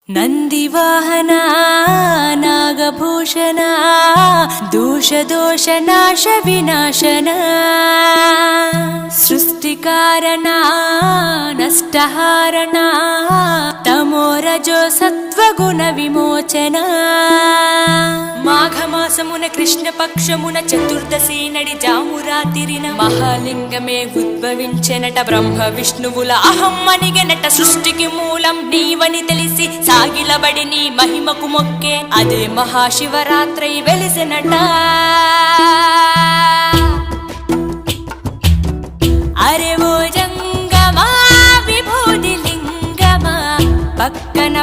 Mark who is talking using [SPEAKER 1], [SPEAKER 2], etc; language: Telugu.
[SPEAKER 1] ನಂದಿವಾಹನ ನಾಗಭೂಷಣ ದೋಷ ದೋಷ ನಾಶ ವಿನಾಶನ ಸೃಷ್ಟಿಕಾರಣ ನಷ್ಟಹಾರಣ తమోరజో సత్వగుణ విమోచన మాఘమాసమున కృష్ణపక్షమున చతుర్దశి నడి జామురాతిరిన మహాలింగమే ఉద్భవించెనట బ్రహ్మ విష్ణువుల అహం అనిగెనట సృష్టికి మూలం నీవని తెలిసి సాగిలబడి నీ మహిమకు మొక్కే అదే మహాశివరాత్రి వెలిసెనట అరే ఓ జంగమా విభూది లింగమా పక్కన